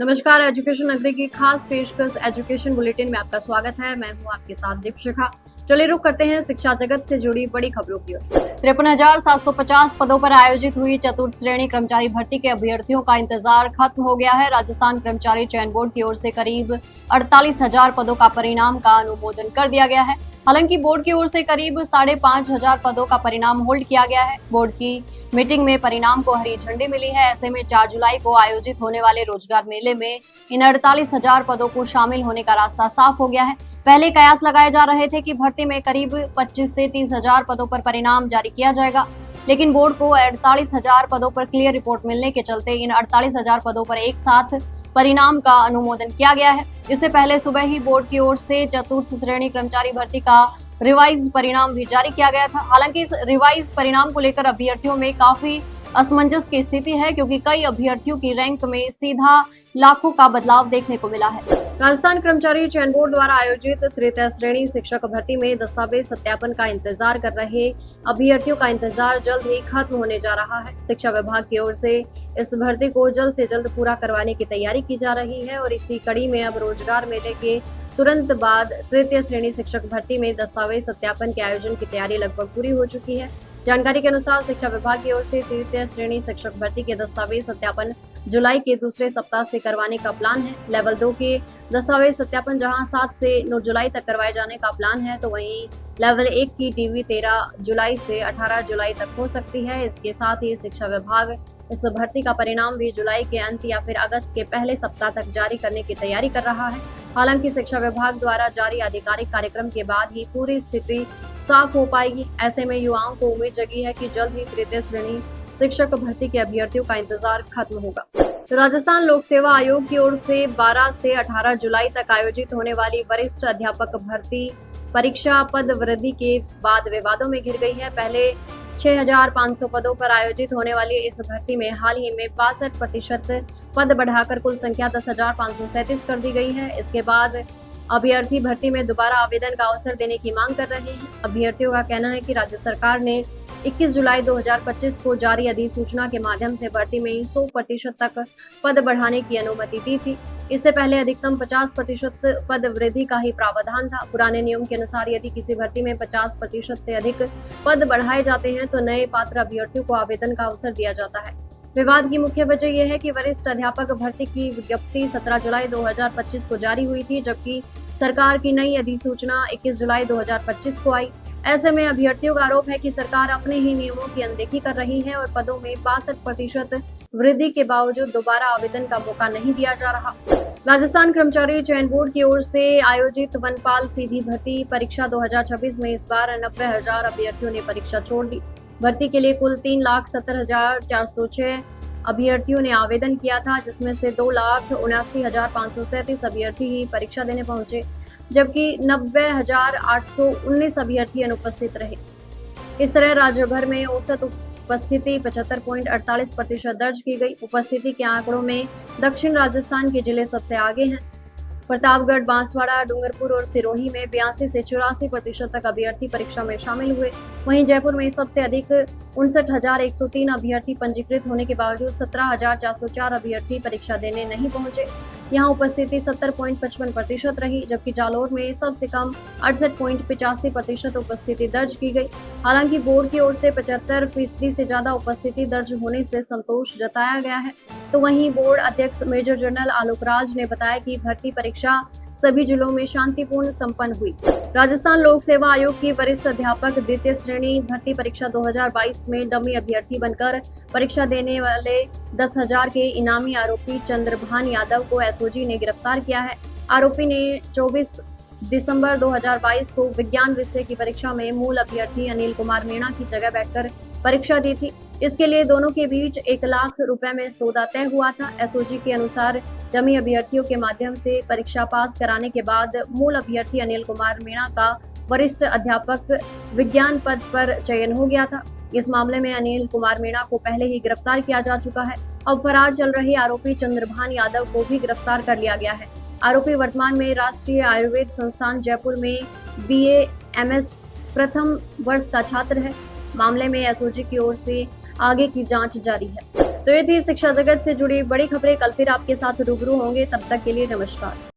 नमस्कार। एजुकेशन नगरी की खास पेशकश एजुकेशन बुलेटिन में आपका स्वागत है। मैं हूं आपके साथ दीपशिखा। चलिए रुक करते हैं शिक्षा जगत से जुड़ी बड़ी खबरों की ओर। 53,750 पदों पर आयोजित हुई चतुर्थ श्रेणी कर्मचारी भर्ती के अभ्यर्थियों का इंतजार खत्म हो गया है। राजस्थान कर्मचारी चयन बोर्ड की ओर से करीब 48,000 पदों का परिणाम का अनुमोदन कर दिया गया है। हालांकि बोर्ड की ओर से करीब 5,500 पदों का परिणाम होल्ड किया गया है। बोर्ड की मीटिंग में परिणाम को हरी झंडी मिली है। ऐसे में 4 जुलाई को आयोजित होने वाले रोजगार मेले में इन 48,000 पदों को शामिल होने का रास्ता साफ हो गया है। पहले कयास लगाए जा रहे थे कि भर्ती में करीब 25 से 30,000 पदों पर परिणाम जारी किया जाएगा, लेकिन बोर्ड को 48,000 पदों पर क्लियर रिपोर्ट मिलने के चलते इन 48,000 पदों पर एक साथ परिणाम का अनुमोदन किया गया है। इससे पहले सुबह ही बोर्ड की ओर से चतुर्थ श्रेणी कर्मचारी भर्ती का रिवाइज परिणाम भी जारी किया गया था। हालांकि इस रिवाइज परिणाम को लेकर अभ्यर्थियों में काफी असमंजस की स्थिति है, क्योंकि कई अभ्यर्थियों की रैंक में सीधा लाखों का बदलाव देखने को मिला है। राजस्थान कर्मचारी चयन बोर्ड द्वारा आयोजित तृतीय श्रेणी शिक्षक भर्ती में दस्तावेज सत्यापन का इंतजार कर रहे अभ्यर्थियों का इंतजार जल्द ही खत्म होने जा रहा है। शिक्षा विभाग की ओर से इस भर्ती को जल्द से जल्द पूरा करवाने की तैयारी की जा रही है और इसी कड़ी में अब रोजगार मेले के तुरंत बाद तृतीय श्रेणी शिक्षक भर्ती में दस्तावेज सत्यापन के आयोजन की तैयारी लगभग पूरी हो चुकी है। जानकारी के अनुसार शिक्षा विभाग की ओर से तृतीय श्रेणी शिक्षक भर्ती के दस्तावेज सत्यापन जुलाई के दूसरे सप्ताह से करवाने का प्लान है। लेवल 2 के दस्तावेज सत्यापन जहां 7 से 9 जुलाई तक करवाए जाने का प्लान है, तो वहीं लेवल 1 की डीवी 13 जुलाई से 18 जुलाई तक हो सकती है। इसके साथ ही शिक्षा विभाग इस भर्ती का परिणाम भी जुलाई के अंत या फिर अगस्त के पहले सप्ताह तक जारी करने की तैयारी कर रहा है। हालांकि शिक्षा विभाग द्वारा जारी आधिकारिक कार्यक्रम के बाद ही पूरी स्थिति साफ हो पाएगी। ऐसे में युवाओं को उम्मीद जगी है कि जल्द ही तृतीय श्रेणी शिक्षक भर्ती के अभ्यर्थियों का इंतजार खत्म होगा। तो राजस्थान लोक सेवा आयोग की ओर से 12 से 18 जुलाई तक आयोजित होने वाली वरिष्ठ अध्यापक भर्ती परीक्षा पद वृद्धि के बाद विवादों में घिर गई है। पहले 6,500 पदों पर आयोजित होने वाली इस भर्ती में हाल ही में 62% पद बढ़ाकर कुल संख्या 10,537 कर दी गई है। इसके बाद अभ्यर्थी भर्ती में दोबारा आवेदन का अवसर देने की मांग कर रहे हैं। अभ्यर्थियों का कहना है कि राज्य सरकार ने 21 जुलाई 2025 को जारी अधिसूचना के माध्यम से भर्ती में 100% तक पद बढ़ाने की अनुमति दी थी। इससे पहले अधिकतम 50% पद वृद्धि का ही प्रावधान था। पुराने नियम के अनुसार यदि किसी भर्ती में 50% से अधिक पद बढ़ाए जाते हैं तो नए पात्र अभ्यर्थियों को आवेदन का अवसर दिया जाता है। विवाद की मुख्य वजह यह है कि वरिष्ठ अध्यापक भर्ती की विज्ञप्ति 17 जुलाई 2025 को जारी हुई थी, जबकि सरकार की नई अधिसूचना 21 जुलाई 2025 को आई। ऐसे में अभ्यर्थियों का आरोप है कि सरकार अपने ही नियमों की अनदेखी कर रही है और पदों में 62% वृद्धि के बावजूद दोबारा आवेदन का मौका नहीं दिया जा रहा। राजस्थान कर्मचारी चयन बोर्ड की ओर से आयोजित वनपाल सीधी भर्ती परीक्षा 2026 में इस बार 90,000 अभ्यर्थियों ने परीक्षा छोड़ दी। भर्ती के लिए कुल 3,70,406 अभ्यर्थियों ने आवेदन किया था, जिसमें से 2,79,537 अभ्यर्थी ही परीक्षा देने पहुंचे, जबकि 90,819 अभ्यर्थी अनुपस्थित रहे। इस तरह राज्य भर में औसत उपस्थिति 75.48% दर्ज की गई। उपस्थिति के आंकड़ों में दक्षिण राजस्थान के जिले सबसे आगे हैं। प्रतापगढ़, बांसवाड़ा, डूंगरपुर और सिरोही में 82 से 84% तक अभ्यर्थी परीक्षा में शामिल हुए। वहीं जयपुर में सबसे अधिक 59,103 अभ्यर्थी पंजीकृत होने के बावजूद 17,404 अभ्यर्थी परीक्षा देने नहीं पहुंचे। यहां उपस्थिति 70.55% रही, जबकि जालौर में सबसे कम 68.85% उपस्थिति दर्ज की गई। हालांकि बोर्ड की ओर से 75% से ज्यादा उपस्थिति दर्ज होने से संतोष जताया गया है। तो वहीं बोर्ड अध्यक्ष मेजर जनरल आलोक राज ने बताया कि भर्ती परीक्षा सभी जिलों में शांतिपूर्ण संपन्न हुई। राजस्थान लोक सेवा आयोग की वरिष्ठ अध्यापक द्वितीय श्रेणी भर्ती परीक्षा 2022 में डमी अभ्यर्थी बनकर परीक्षा देने वाले 10,000 के इनामी आरोपी चंद्रभान यादव को एसओजी ने गिरफ्तार किया है। आरोपी ने 24 दिसंबर 2022 को विज्ञान विषय की परीक्षा में मूल अभ्यर्थी अनिल कुमार मीणा की जगह बैठकर परीक्षा दी थी। इसके लिए दोनों के बीच 1 लाख रुपए में सौदा तय हुआ था। एसओजी के अनुसार डमी अभ्यर्थियों के माध्यम से परीक्षा पास कराने के बाद मूल अभ्यर्थी अनिल कुमार मीणा का वरिष्ठ अध्यापक विज्ञान पद पर चयन हो गया था। इस मामले में अनिल कुमार मीणा को पहले ही गिरफ्तार किया जा चुका है। अब फरार चल रहे आरोपी चंद्रभान यादव को भी गिरफ्तार कर लिया गया है। आरोपी वर्तमान में राष्ट्रीय आयुर्वेद संस्थान जयपुर में BA-MS प्रथम वर्ष का छात्र है। मामले में एसओजी की ओर से आगे की जांच जारी है। तो ये थी शिक्षा जगत से जुड़ी बड़ी खबरें। कल फिर आपके साथ रूबरू होंगे, तब तक के लिए नमस्कार।